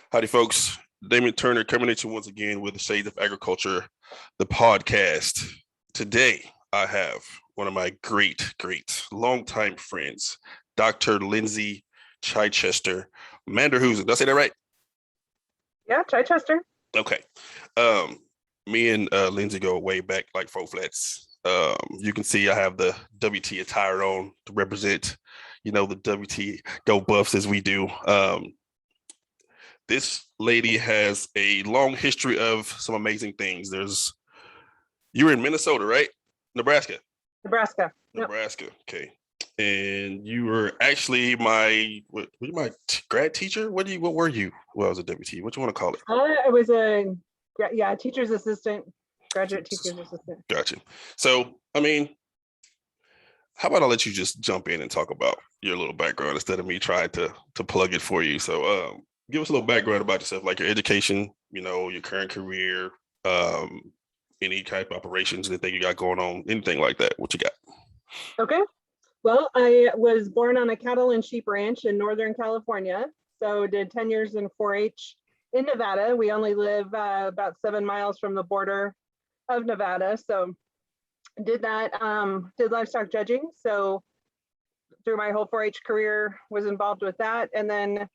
Howdy, folks. Damion Turner coming at you once again with the Shades of Agriculture, the podcast. Today, I have one of my great longtime friends, Dr. Lindsay Chichester. Manderhausen. Did I say that right? Yeah, Chichester. Okay. Me and Lindsay go way back like four flats. You can see I have the WT attire on to represent, the WT Go Buffs as we do. This lady has a long history of some amazing things. You're in Minnesota, right? Nebraska. Nebraska. Nebraska. Yep. Okay. And you were actually my grad teacher. What were you? Well, I was a WT. What you want to call it? I was a teacher's assistant, graduate teacher's assistant. Gotcha. So, how about I let you just jump in and talk about your little background instead of me trying to plug it for you. So, give us a little background about yourself, like your education, your current career, any type of operations, anything you got going on, anything like that. What you got? Okay. Well, I was born on a cattle and sheep ranch in Northern California. So did 10 years in 4-H in Nevada. We only live about 7 miles from the border of Nevada. So did that, did livestock judging. So through my whole 4-H career was involved with that. And then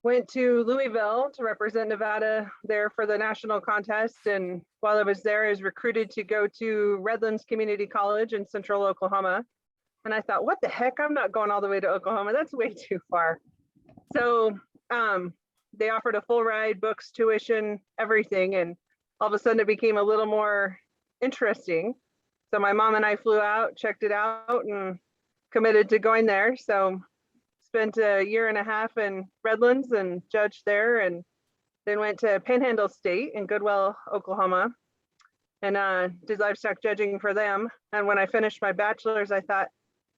went to Louisville to represent Nevada there for the national contest. And while I was there, I was recruited to go to Redlands Community College in central Oklahoma. And I thought, what the heck? I'm not going all the way to Oklahoma. That's way too far. So they offered a full ride, books, tuition, everything. And all of a sudden it became a little more interesting. So my mom and I flew out, checked it out, and committed to going there. So spent a year and a half in Redlands and judged there, and then went to Panhandle State in Goodwell, Oklahoma, and did livestock judging for them. And when I finished my bachelor's, I thought,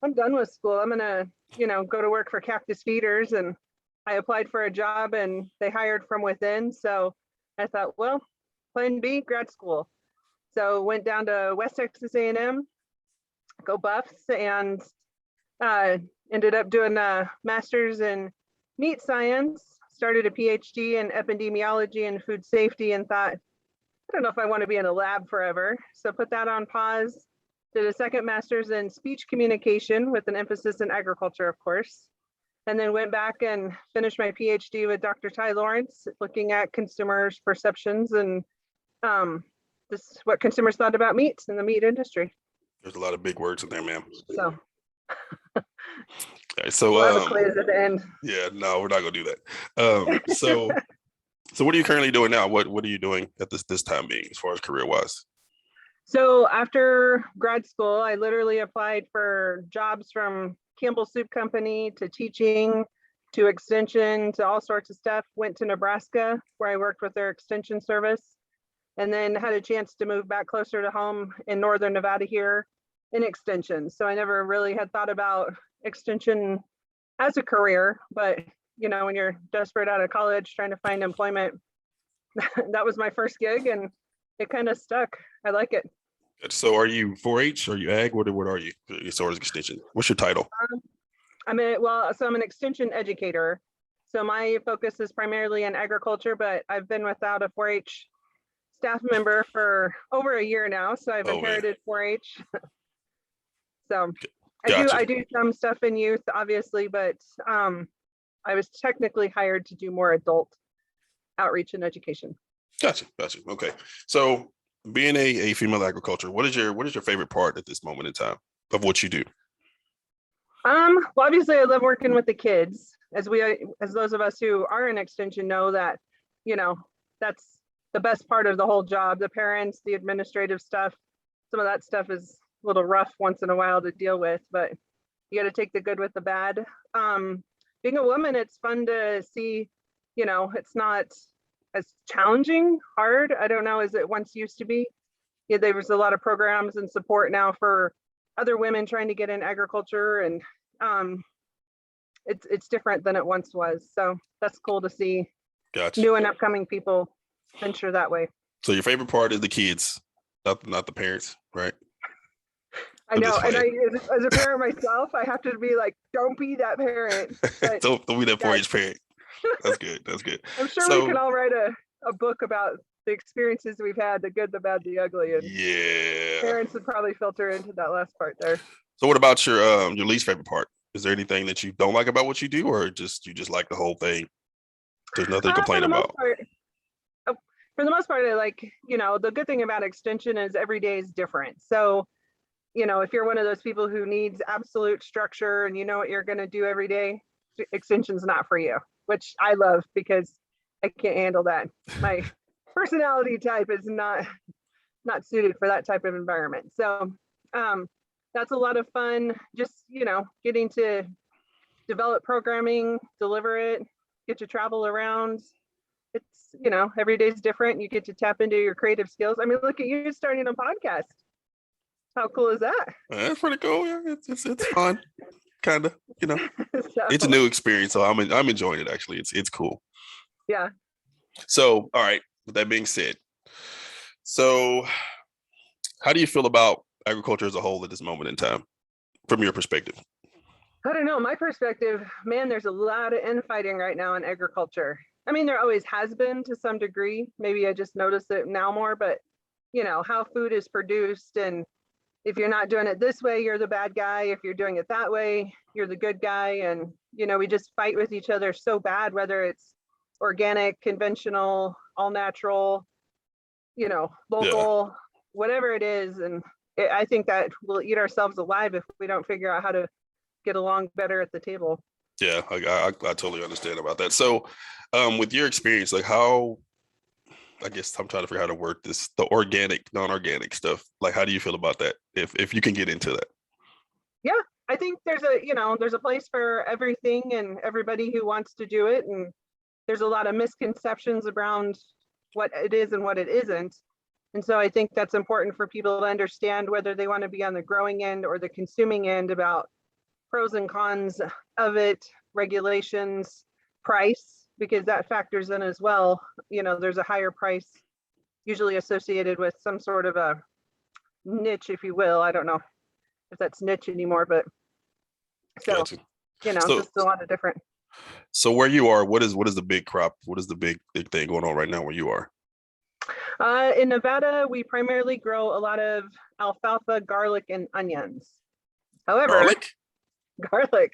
I'm done with school. I'm gonna, go to work for Cactus Feeders. And I applied for a job and they hired from within. So I thought, well, plan B, grad school. So went down to West Texas A&M, go Buffs, and ended up doing a master's in meat science, started a PhD in epidemiology and food safety, and thought, I don't know if I want to be in a lab forever. So put that on pause, did a second master's in speech communication with an emphasis in agriculture, of course, and then went back and finished my PhD with Dr. Ty Lawrence, looking at consumers' perceptions and what consumers thought about meats in the meat industry. There's a lot of big words in there, ma'am. So okay, so we'll have a quiz at the end. Yeah, no, we're not gonna do that. So what are you currently doing now? What are you doing at this time being as far as career wise? So after grad school, I literally applied for jobs from Campbell Soup Company to teaching to extension to all sorts of stuff. Went to Nebraska where I worked with their extension service, and then had a chance to move back closer to home in Northern Nevada here in extension. So I never really had thought about extension as a career, but when you're desperate out of college trying to find employment, that was my first gig and it kind of stuck. I like it. So are you 4-H? Are you ag? What are you as far as extension? What's your title? I'm an extension educator. So my focus is primarily in agriculture, but I've been without a 4-H staff member for over a year now. So I've inherited 4-H. So gotcha. I do some stuff in youth, obviously, but I was technically hired to do more adult outreach and education. Gotcha. Okay. So being a female agriculture, what is your favorite part at this moment in time of what you do? Well, obviously I love working with the kids. As those of us who are in extension know that, that's the best part of the whole job. The parents, the administrative stuff, some of that stuff is a little rough once in a while to deal with, but you got to take the good with the bad. Being a woman, it's fun to see, it's not as challenging, hard, I don't know, as it once used to be. Yeah, there was a lot of programs and support now for other women trying to get in agriculture, and it's different than it once was. So that's cool to see. Gotcha. New and upcoming people venture that way. So your favorite part is the kids, not the parents, right? I know, and as a parent myself, I have to be like, don't be that parent. But don't be that 4-H parent. That's good. That's good. I'm sure we can So all write a book about the experiences we've had, the good, the bad, the ugly, and yeah. parents would probably filter into that last part there. So what about your least favorite part? Is there anything that you don't like about what you do, or just you just like the whole thing? There's nothing to For complain the most about. part, for the most part, I like, the good thing about extension is every day is different. So, if you're one of those people who needs absolute structure and you know what you're going to do every day, extension's not for you, which I love because I can't handle that. My personality type is not suited for that type of environment. So, that's a lot of fun. Just, getting to develop programming, deliver it, get to travel around. It's, every day's different. You get to tap into your creative skills. I mean, look at you starting a podcast. How cool is that? That's pretty cool. Yeah, it's fun, kind of. It's a So, new experience, so I'm enjoying it. Actually, it's cool. yeah. So, all right. With that being said, so how do you feel about agriculture as a whole at this moment in time, from your perspective? I don't know. My perspective, man, there's a lot of infighting right now in agriculture. I mean, there always has been to some degree. Maybe I just noticed it now more, but how food is produced, and if you're not doing it this way, you're the bad guy. If you're doing it that way, you're the good guy. And, we just fight with each other so bad, whether it's organic, conventional, all natural, Yeah, local, whatever it is. And I think that we'll eat ourselves alive if we don't figure out how to get along better at the table. yeah, I totally understand about that. So, with your experience, like how, I guess I'm trying to figure out how to work this, the organic, non-organic stuff. Like, how do you feel about that? If you can get into that. Yeah, I think there's a place for everything and everybody who wants to do it. And there's a lot of misconceptions around what it is and what it isn't. And so I think that's important for people to understand whether they want to be on the growing end or the consuming end, about pros and cons of it, regulations, price, because that factors in as well. There's a higher price usually associated with some sort of a niche, if you will. I don't know if that's niche anymore, but so, Gotcha. So, just a lot of different. so where you are, what is the big crop? What is the big thing going on right now where you are? In Nevada, we primarily grow a lot of alfalfa, garlic, and onions. However, Garlic? garlic,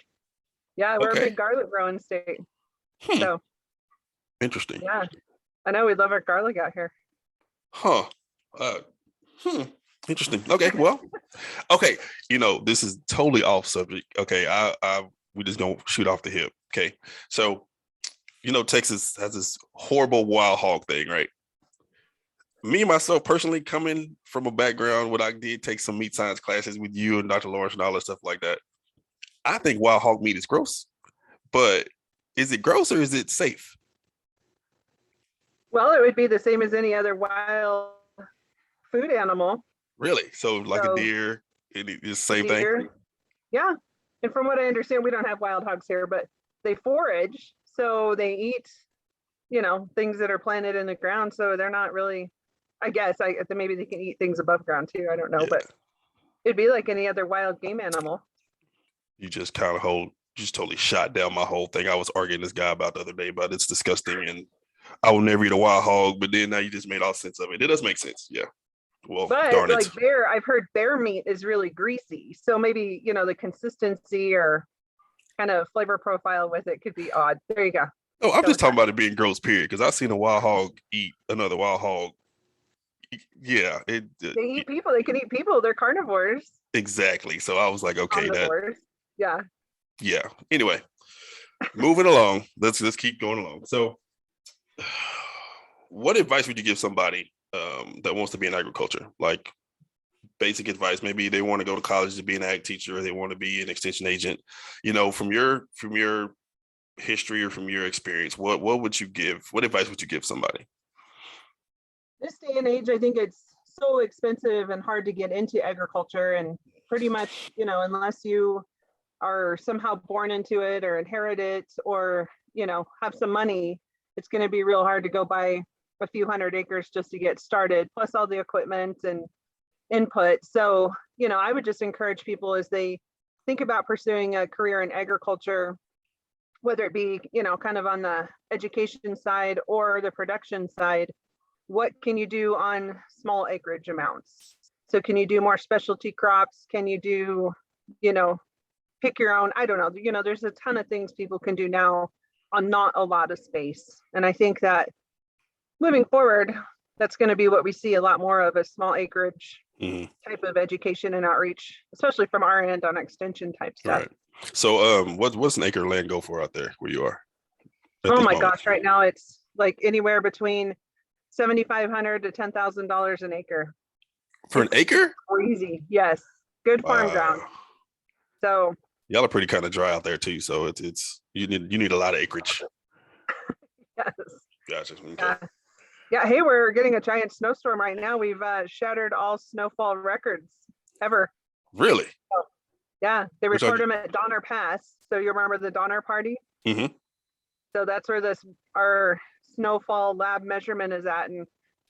yeah, we're a Okay. big garlic growing state. Hmm. So, Interesting. yeah, I know we love our garlic out here. Huh. Uh, hmm. Interesting. Okay. Well, okay. This is totally off subject. Okay. We just gonna shoot off the hip. Okay. So, Texas has this horrible wild hog thing, right? Me myself personally, coming from a background where I did take some meat science classes with you and Dr. Lawrence and all that stuff like that, I think wild hog meat is gross. But is it gross or is it safe? Well, it would be the same as any other wild food animal. Really? So like a So, deer, it's the a same thing? deer, yeah. And from what I understand, we don't have wild hogs here, but they forage. So they eat, things that are planted in the ground. So they're not really, I guess, maybe they can eat things above ground too. I don't know, Yeah. but it'd be like any other wild game animal. You just kind of just totally shot down my whole thing. I was arguing this guy about the other day about it's disgusting and I will never eat a wild hog, but then now you just made all sense of it. It does make sense. Yeah. Well, But darn it. like bear, I've heard bear meat is really greasy. So maybe, the consistency or kind of flavor profile with it could be odd. There you go. Oh, I'm Go just with talking that. about it being gross, period. Because I've seen a wild hog eat another wild hog. Yeah, They eat people. They can eat people. They're carnivores, exactly. So I was like, okay, omnivores. Yeah. yeah. Anyway, moving along. Let's keep going along. So, what advice would you give somebody that wants to be in agriculture? Like basic advice. Maybe they want to go to college to be an ag teacher, or they want to be an extension agent. From your history or from your experience, what would you give? What advice would you give somebody? This day and age, I think it's so expensive and hard to get into agriculture. And pretty much, unless you are somehow born into it or inherit it or, have some money, it's going to be real hard to go buy a few hundred acres just to get started, plus all the equipment and input. So, I would just encourage people as they think about pursuing a career in agriculture, whether it be, kind of on the education side or the production side, what can you do on small acreage amounts? So can you do more specialty crops? Can you do, pick your own? I don't know. There's a ton of things people can do now on not a lot of space. And I think that moving forward, that's going to be what we see a lot more of, a small acreage type of education and outreach, especially from our end on extension type stuff. Right. So what's an acre of land go for out there where you are? Oh my gosh, right now it's like anywhere between $7,500 to $10,000 an acre. For an acre? Crazy. Yes. Good farm ground. So y'all are pretty kind of dry out there too. So it's you need a lot of acreage. Yes. Gotcha. Okay. Yeah. Hey, we're getting a giant snowstorm right now. We've shattered all snowfall records ever. Really? So, yeah. They record them at Donner Pass. So you remember the Donner Party? Mm-hmm. So that's where our snowfall lab measurement is at. And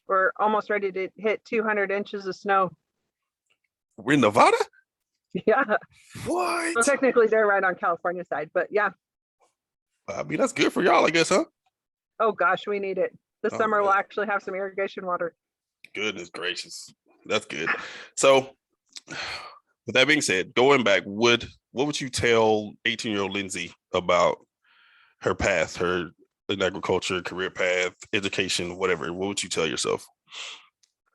we're almost ready to hit 200 inches of snow. We're in Nevada? Yeah. What? Well, technically they're right on California side, but yeah. I mean, that's good for y'all, I guess, huh? Oh gosh, we need it. This summer we'll actually have some irrigation water. Goodness gracious. That's good. So with that being said, going back, what would you tell 18-year-old Lindsay about her path, her in agriculture, career path, education, whatever? What would you tell yourself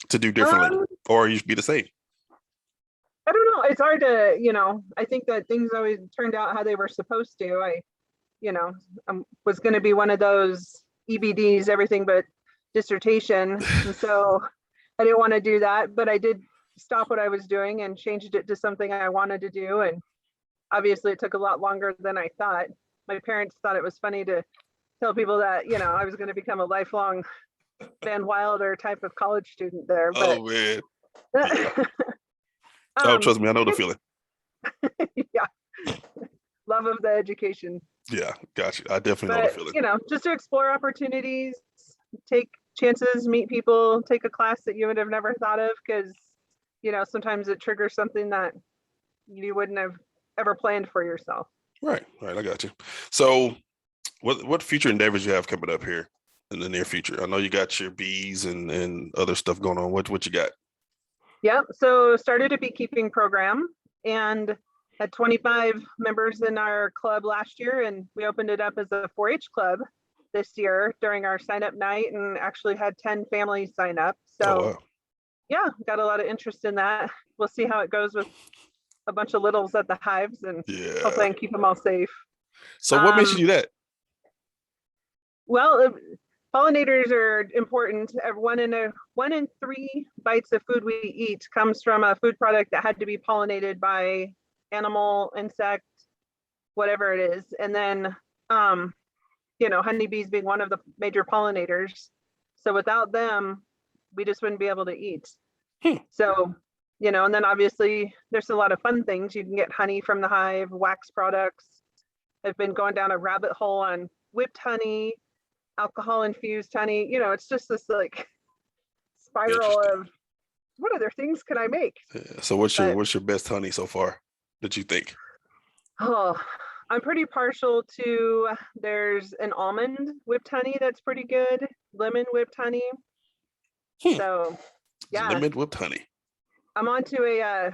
to do differently, or you should be the same? I don't know. It's hard to, I think that things always turned out how they were supposed to. I was going to be one of those EBDs, everything but dissertation. And so I didn't want to do that, but I did stop what I was doing and changed it to something I wanted to do. And obviously it took a lot longer than I thought. My parents thought it was funny to tell people that, I was going to become a lifelong Van Wilder type of college student there. But, oh, man. Yeah. Trust me, I know the feeling. Yeah. Love of the education. Yeah, gotcha. I definitely know the feeling. Just to explore opportunities, take chances, meet people, take a class that you would have never thought of, because, sometimes it triggers something that you wouldn't have ever planned for yourself. Right. I got you. So what future endeavors you have coming up here in the near future? I know you got your bees and other stuff going on. What you got? Yeah, so started a beekeeping program and had 25 members in our club last year, and we opened it up as a 4-H club this year during our sign up night, and actually had 10 families sign up. So yeah, got a lot of interest in that. We'll see how it goes with a bunch of littles at the hives, and hopefully I can keep them all safe. So what makes you do that? Well, pollinators are important. 1 in 3 bites of food we eat comes from a food product that had to be pollinated by animal, insect, whatever it is. And then, honeybees being one of the major pollinators. So without them, we just wouldn't be able to eat. So, and then obviously there's a lot of fun things. You can get honey from the hive, wax products. I've been going down a rabbit hole on whipped honey, alcohol infused honey. It's just this like spiral of what other things can I make? So what's your best honey so far that you think? Oh, I'm pretty partial to, there's an almond whipped honey that's pretty good, lemon whipped honey. So yeah, lemon whipped honey. I'm onto a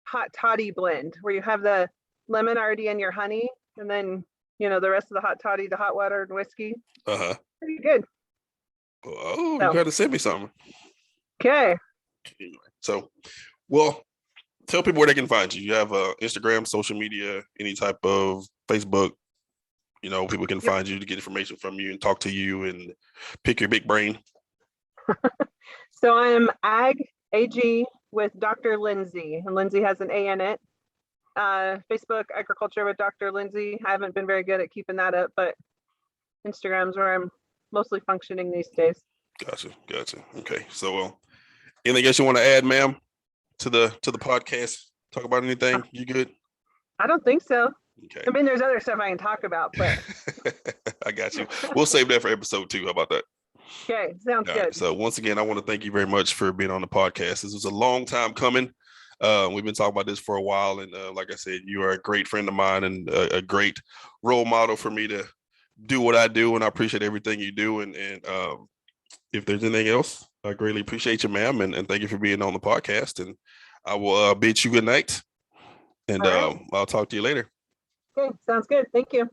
hot toddy blend where you have the lemon already in your honey, and then the rest of the hot toddy, the hot water and whiskey. Pretty good. Oh, you gotta send me something. Okay. Anyway, so, well, tell people where they can find you. You have Instagram, social media, any type of Facebook. People can find you to get information from you and talk to you and pick your big brain. So I'm AG with Dr. Lindsay, and Lindsay has an A in it. Facebook, Agriculture with Dr. Lindsay. I haven't been very good at keeping that up, but Instagram's where I'm mostly functioning these days. Gotcha. Okay. So, anything else you want to add, ma'am, to the podcast? Talk about anything? You good? I don't think so. Okay. I mean, there's other stuff I can talk about, but I got you. We'll save that for episode 2. How about that? Okay, sounds good. So once again, I want to thank you very much for being on the podcast. This was a long time coming. We've been talking about this for a while, and like I said, you are a great friend of mine and a great role model for me to do what I do, and I appreciate everything you do. And if there's anything else, I greatly appreciate you, ma'am, and thank you for being on the podcast. And I will bid you good night, and All right. I'll talk to you later. Okay, sounds good. Thank you.